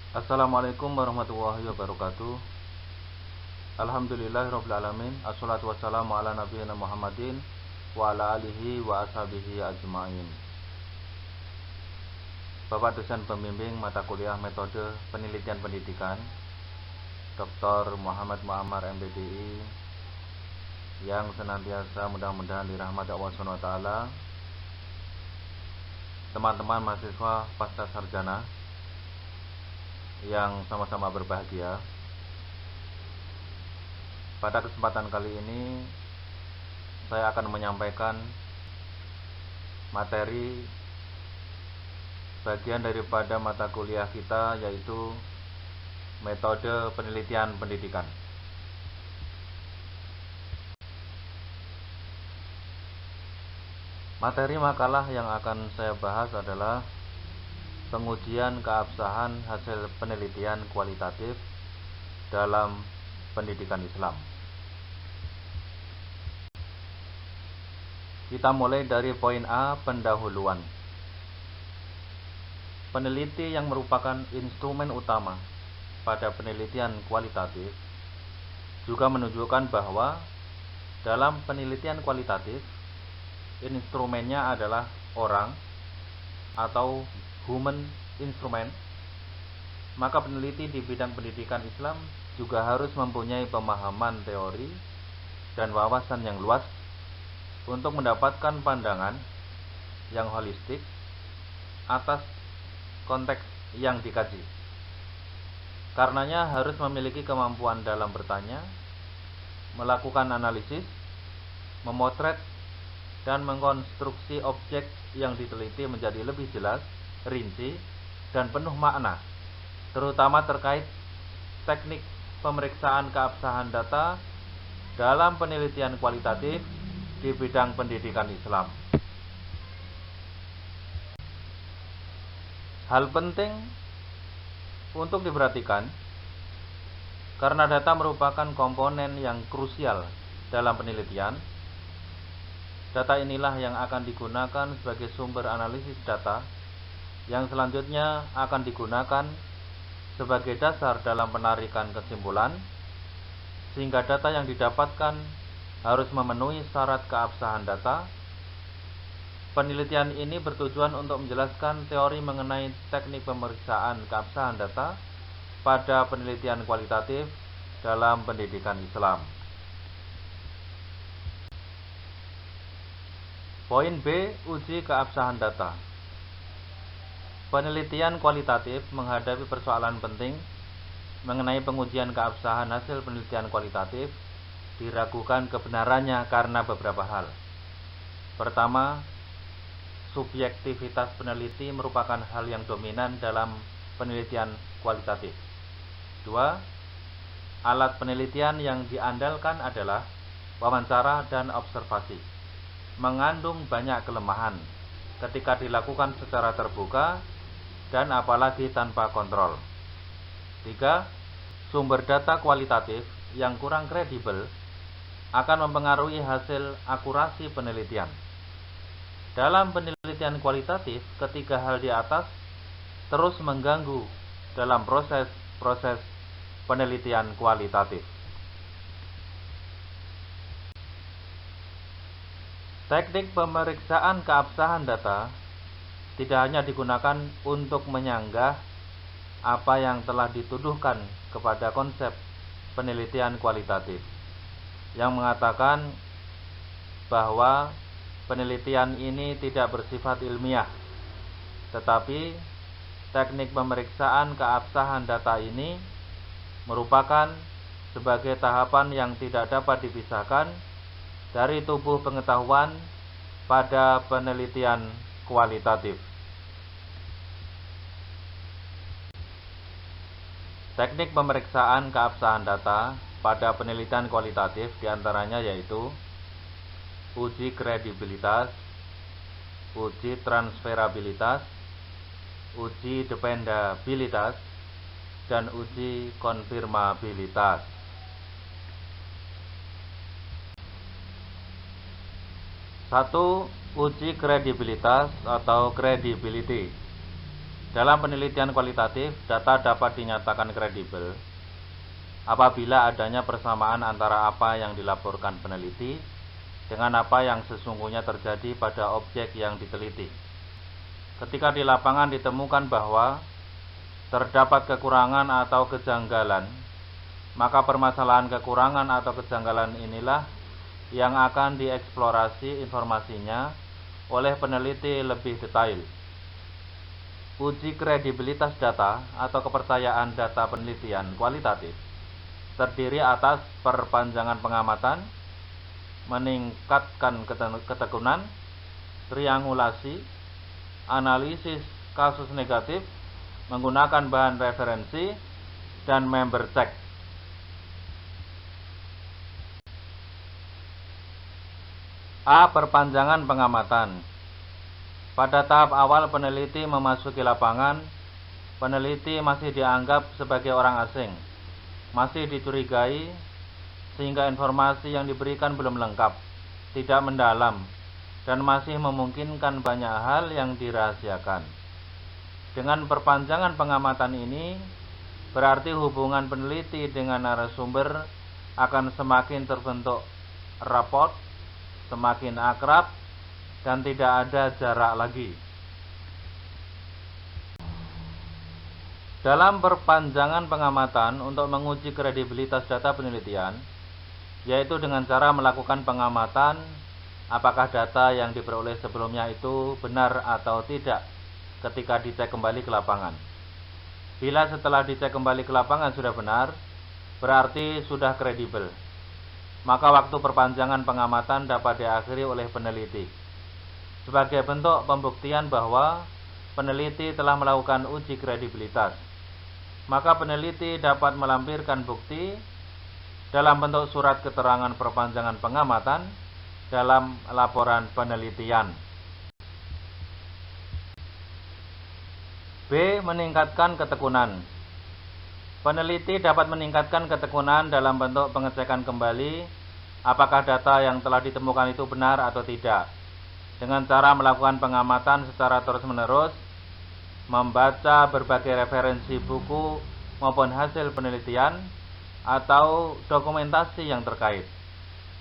Assalamualaikum warahmatullahi wabarakatuh. Alhamdulillahirabbil alamin. Assalatu wassalamu ala nabiyina Muhammadin wa ala alihi wa ashabihi ajmain. Bapak dosen pembimbing mata kuliah metode penelitian pendidikan Dr. Muhammad Muammar MPDI yang senantiasa mudah-mudahan dirahmati Allah SWT. Teman-teman mahasiswa pasca sarjana yang sama-sama berbahagia. Pada kesempatan kali ini saya akan menyampaikan materi bagian daripada mata kuliah kita, yaitu metode penelitian pendidikan. Materi makalah yang akan saya bahas adalah pengujian keabsahan hasil penelitian kualitatif dalam pendidikan Islam. Kita mulai dari poin A, pendahuluan. Peneliti yang merupakan instrumen utama pada penelitian kualitatif juga menunjukkan bahwa dalam penelitian kualitatif instrumennya adalah orang atau human instrument. Maka peneliti di bidang pendidikan Islam juga harus mempunyai pemahaman teori dan wawasan yang luas untuk mendapatkan pandangan yang holistik atas konteks yang dikaji. Karenanya harus memiliki kemampuan dalam bertanya, melakukan analisis, memotret, dan mengkonstruksi objek yang diteliti menjadi lebih jelas, rinci, dan penuh makna, terutama terkait teknik pemeriksaan keabsahan data dalam penelitian kualitatif di bidang pendidikan Islam. Hal penting untuk diperhatikan karena data merupakan komponen yang krusial dalam penelitian. Data inilah yang akan digunakan sebagai sumber analisis data yang selanjutnya akan digunakan sebagai dasar dalam penarikan kesimpulan, sehingga data yang didapatkan harus memenuhi syarat keabsahan data. Penelitian ini bertujuan untuk menjelaskan teori mengenai teknik pemeriksaan keabsahan data pada penelitian kualitatif dalam pendidikan Islam. Poin B, uji keabsahan data. Penelitian kualitatif menghadapi persoalan penting mengenai pengujian keabsahan hasil penelitian kualitatif. Diragukan kebenarannya karena beberapa hal. Pertama, subjektivitas peneliti merupakan hal yang dominan dalam penelitian kualitatif. Dua, alat penelitian yang diandalkan adalah wawancara dan observasi, mengandung banyak kelemahan ketika dilakukan secara terbuka dan apalagi tanpa kontrol. Tiga, sumber data kualitatif yang kurang kredibel akan mempengaruhi hasil akurasi penelitian. Dalam penelitian kualitatif, ketiga hal di atas terus mengganggu dalam proses penelitian kualitatif. Teknik pemeriksaan keabsahan data tidak hanya digunakan untuk menyanggah apa yang telah dituduhkan kepada konsep penelitian kualitatif yang mengatakan bahwa penelitian ini tidak bersifat ilmiah, tetapi teknik pemeriksaan keabsahan data ini merupakan sebagai tahapan yang tidak dapat dipisahkan dari tubuh pengetahuan pada penelitian kualitatif. Teknik pemeriksaan keabsahan data pada penelitian kualitatif diantaranya yaitu uji kredibilitas, uji transferabilitas, uji dependabilitas, dan uji konfirmabilitas. Satu, uji kredibilitas atau credibility. Dalam penelitian kualitatif, data dapat dinyatakan kredibel apabila adanya persamaan antara apa yang dilaporkan peneliti dengan apa yang sesungguhnya terjadi pada objek yang diteliti. Ketika di lapangan ditemukan bahwa terdapat kekurangan atau kejanggalan, maka permasalahan kekurangan atau kejanggalan inilah yang akan dieksplorasi informasinya oleh peneliti lebih detail. Uji kredibilitas data atau kepercayaan data penelitian kualitatif terdiri atas perpanjangan pengamatan, meningkatkan ketekunan, triangulasi, analisis kasus negatif, menggunakan bahan referensi, dan member check. A. Perpanjangan pengamatan. Pada tahap awal peneliti memasuki lapangan, peneliti masih dianggap sebagai orang asing, masih dicurigai, sehingga informasi yang diberikan belum lengkap, tidak mendalam, dan masih memungkinkan banyak hal yang dirahasiakan. Dengan perpanjangan pengamatan ini, berarti hubungan peneliti dengan narasumber akan semakin terbentuk raport, semakin akrab, dan tidak ada jarak lagi. Dalam perpanjangan pengamatan untuk menguji kredibilitas data penelitian, yaitu dengan cara melakukan pengamatan apakah data yang diperoleh sebelumnya itu benar atau tidak ketika dicek kembali ke lapangan. Bila setelah dicek kembali ke lapangan sudah benar, berarti sudah kredibel. Maka waktu perpanjangan pengamatan dapat diakhiri oleh peneliti sebagai bentuk pembuktian bahwa peneliti telah melakukan uji kredibilitas. Maka peneliti dapat melampirkan bukti dalam bentuk surat keterangan perpanjangan pengamatan dalam laporan penelitian. B. Meningkatkan ketekunan. Peneliti dapat meningkatkan ketekunan dalam bentuk pengecekan kembali apakah data yang telah ditemukan itu benar atau tidak, dengan cara melakukan pengamatan secara terus-menerus, membaca berbagai referensi buku maupun hasil penelitian atau dokumentasi yang terkait,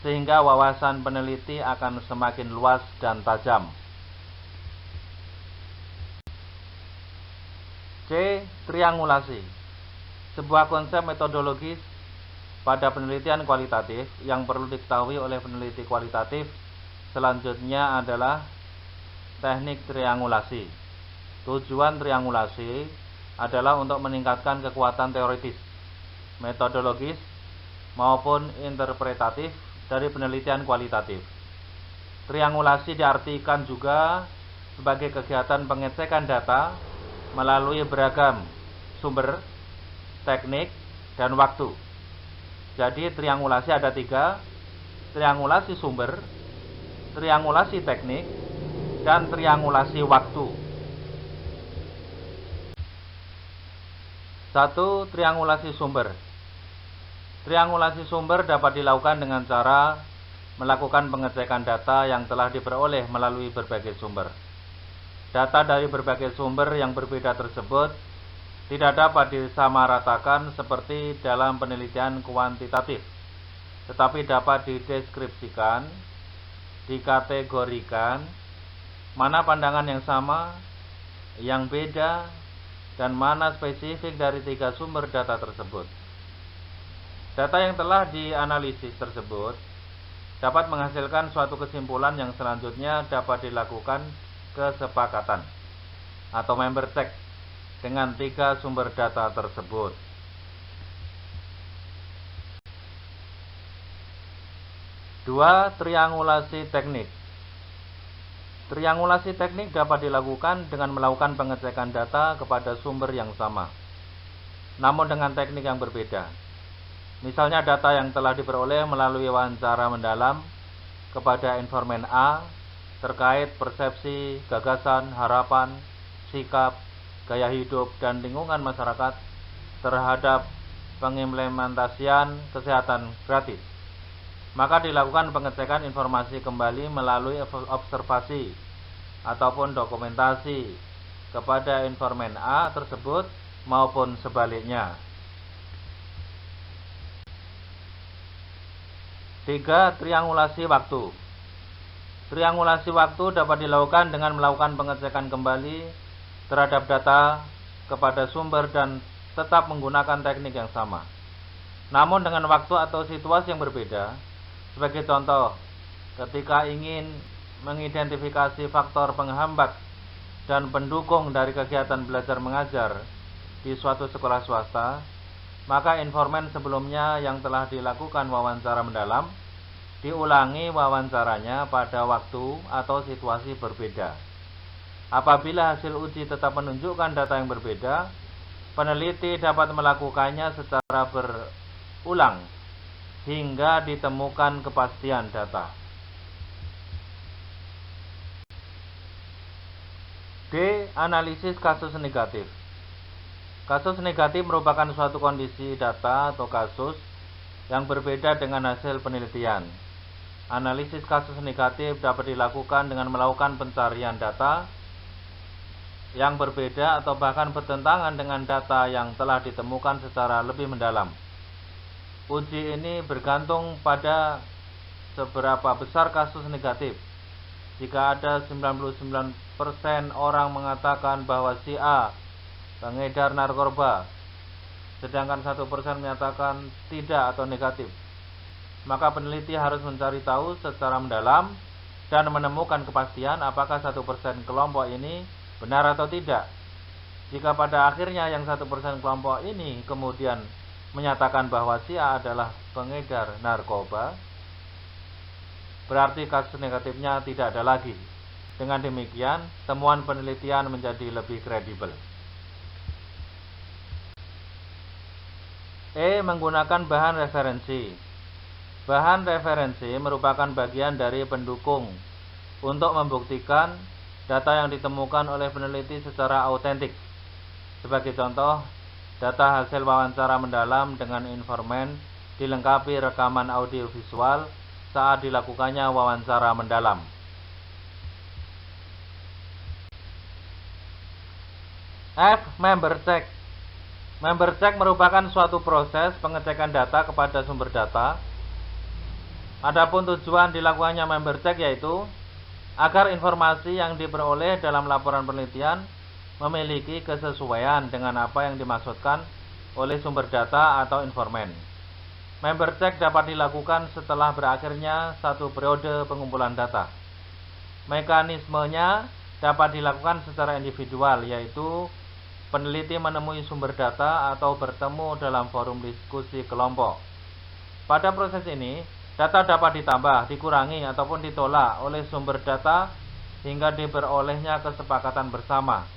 sehingga wawasan peneliti akan semakin luas dan tajam. C. Triangulasi. Sebuah konsep metodologis pada penelitian kualitatif yang perlu diketahui oleh peneliti kualitatif selanjutnya adalah teknik triangulasi. Tujuan triangulasi adalah untuk meningkatkan kekuatan teoritis, metodologis, maupun interpretatif dari penelitian kualitatif. Triangulasi diartikan juga sebagai kegiatan pengecekan data melalui beragam sumber, teknik, dan waktu. Jadi triangulasi ada 3, triangulasi sumber, triangulasi teknik, dan triangulasi waktu. 1. Triangulasi sumber. Triangulasi sumber dapat dilakukan dengan cara melakukan pengecekan data yang telah diperoleh melalui berbagai sumber. Data dari berbagai sumber yang berbeda tersebut tidak dapat disamaratakan seperti dalam penelitian kuantitatif, tetapi dapat dideskripsikan, dikategorikan, mana pandangan yang sama, yang beda, dan mana spesifik dari 3 sumber data tersebut. Data yang telah dianalisis tersebut dapat menghasilkan suatu kesimpulan yang selanjutnya dapat dilakukan kesepakatan atau member check dengan 3 sumber data tersebut. 2. Triangulasi teknik. Triangulasi teknik dapat dilakukan dengan melakukan pengecekan data kepada sumber yang sama, namun dengan teknik yang berbeda. Misalnya data yang telah diperoleh melalui wawancara mendalam kepada informan A terkait persepsi, gagasan, harapan, sikap, gaya hidup, dan lingkungan masyarakat terhadap pengimplementasian kesehatan gratis. Maka dilakukan pengecekan informasi kembali melalui observasi ataupun dokumentasi kepada informan A tersebut maupun sebaliknya. 3. Triangulasi waktu. Triangulasi waktu dapat dilakukan dengan melakukan pengecekan kembali terhadap data kepada sumber dan tetap menggunakan teknik yang sama, namun dengan waktu atau situasi yang berbeda. Sebagai contoh, ketika ingin mengidentifikasi faktor penghambat dan pendukung dari kegiatan belajar mengajar di suatu sekolah swasta, maka informan sebelumnya yang telah dilakukan wawancara mendalam diulangi wawancaranya pada waktu atau situasi berbeda. Apabila hasil uji tetap menunjukkan data yang berbeda, peneliti dapat melakukannya secara berulang hingga ditemukan kepastian data. D. Analisis kasus negatif. Kasus negatif merupakan suatu kondisi data atau kasus yang berbeda dengan hasil penelitian. Analisis kasus negatif dapat dilakukan dengan melakukan pencarian data yang berbeda atau bahkan bertentangan dengan data yang telah ditemukan secara lebih mendalam. Uji ini bergantung pada seberapa besar kasus negatif. Jika ada 99% orang mengatakan bahwa si A pengedar narkoba, sedangkan 1% menyatakan tidak atau negatif, maka peneliti harus mencari tahu secara mendalam dan menemukan kepastian apakah 1% kelompok ini benar atau tidak. Jika pada akhirnya yang 1% kelompok ini kemudian menyatakan bahwa si A adalah pengedar narkoba, berarti kasus negatifnya tidak ada lagi. Dengan demikian, temuan penelitian menjadi lebih kredibel. E. Menggunakan bahan referensi. Bahan referensi merupakan bagian dari pendukung untuk membuktikan data yang ditemukan oleh peneliti secara autentik. Sebagai contoh, data hasil wawancara mendalam dengan informan dilengkapi rekaman audio visual saat dilakukannya wawancara mendalam. F. Member check. Member check merupakan suatu proses pengecekan data kepada sumber data. Adapun tujuan dilakukannya member check yaitu agar informasi yang diperoleh dalam laporan penelitian memiliki kesesuaian dengan apa yang dimaksudkan oleh sumber data atau informan. Member check dapat dilakukan setelah berakhirnya satu periode pengumpulan data. Mekanismenya dapat dilakukan secara individual, yaitu peneliti menemui sumber data atau bertemu dalam forum diskusi kelompok. Pada proses ini, data dapat ditambah, dikurangi, ataupun ditolak oleh sumber data hingga diperolehnya kesepakatan bersama.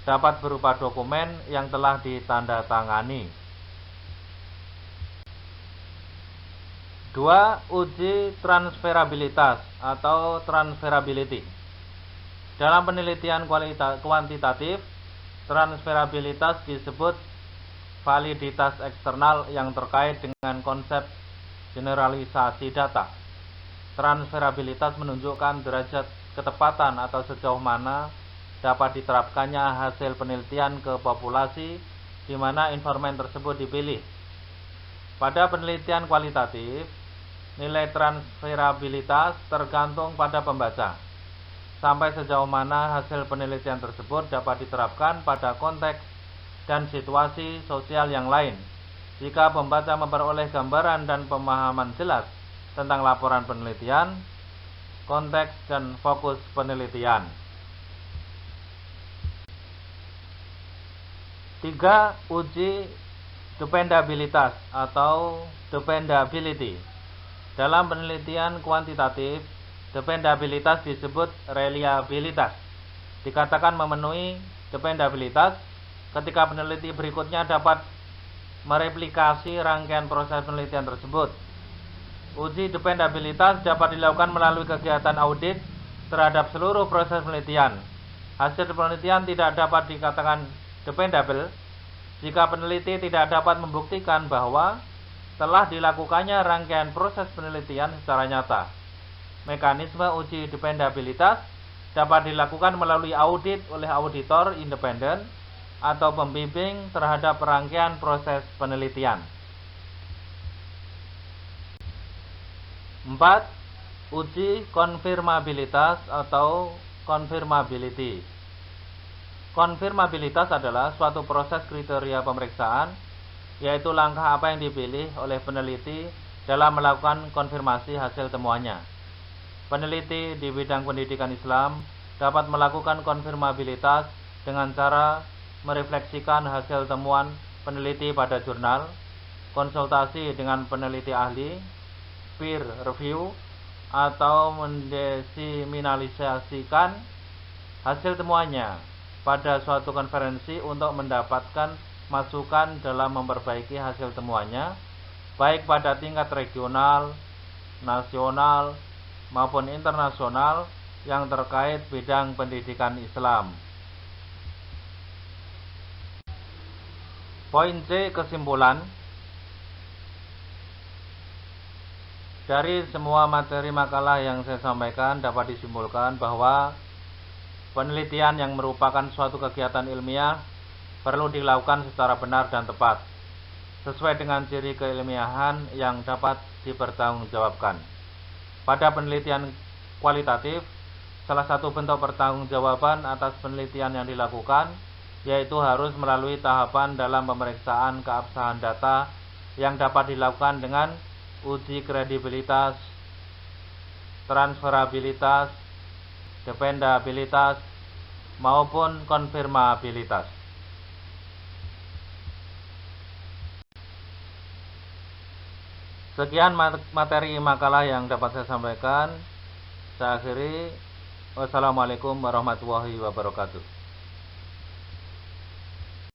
Dapat berupa dokumen yang telah ditandatangani. 2. Uji transferabilitas atau transferability. Dalam penelitian kuantitatif, transferabilitas disebut validitas eksternal yang terkait dengan konsep generalisasi data. Transferabilitas menunjukkan derajat ketepatan atau sejauh mana dapat diterapkannya hasil penelitian ke populasi di mana informan tersebut dipilih. Pada penelitian kualitatif, nilai transferabilitas tergantung pada pembaca. Sampai sejauh mana hasil penelitian tersebut dapat diterapkan pada konteks dan situasi sosial yang lain. Jika pembaca memperoleh gambaran dan pemahaman jelas tentang laporan penelitian, konteks dan fokus penelitian. 3. Uji dependabilitas atau dependability. Dalam penelitian kuantitatif, dependabilitas disebut reliabilitas. Dikatakan memenuhi dependabilitas ketika peneliti berikutnya dapat mereplikasi rangkaian proses penelitian tersebut. Uji dependabilitas dapat dilakukan melalui kegiatan audit terhadap seluruh proses penelitian. Hasil penelitian tidak dapat dikatakan dependable jika peneliti tidak dapat membuktikan bahwa telah dilakukannya rangkaian proses penelitian secara nyata. Mekanisme uji dependabilitas dapat dilakukan melalui audit oleh auditor independen atau pembimbing terhadap rangkaian proses penelitian. 4. Uji konfirmabilitas atau confirmability. Konfirmabilitas adalah suatu proses kriteria pemeriksaan, yaitu langkah apa yang dipilih oleh peneliti dalam melakukan konfirmasi hasil temuannya. Peneliti di bidang pendidikan Islam dapat melakukan konfirmabilitas dengan cara merefleksikan hasil temuan peneliti pada jurnal, konsultasi dengan peneliti ahli, peer review, atau mendesiminalisasikan hasil temuannya pada suatu konferensi untuk mendapatkan masukan dalam memperbaiki hasil temuannya, baik pada tingkat regional, nasional, maupun internasional yang terkait bidang pendidikan Islam. Poin C, kesimpulan. Dari semua materi makalah yang saya sampaikan dapat disimpulkan bahwa penelitian yang merupakan suatu kegiatan ilmiah perlu dilakukan secara benar dan tepat, sesuai dengan ciri keilmiahan yang dapat dipertanggungjawabkan. Pada penelitian kualitatif, salah satu bentuk pertanggungjawaban atas penelitian yang dilakukan yaitu harus melalui tahapan dalam pemeriksaan keabsahan data yang dapat dilakukan dengan uji kredibilitas, transferabilitas, dependabilitas, maupun konfirmabilitas. Sekian materi makalah yang dapat saya sampaikan. Saya akhiri. Wassalamualaikum warahmatullahi wabarakatuh.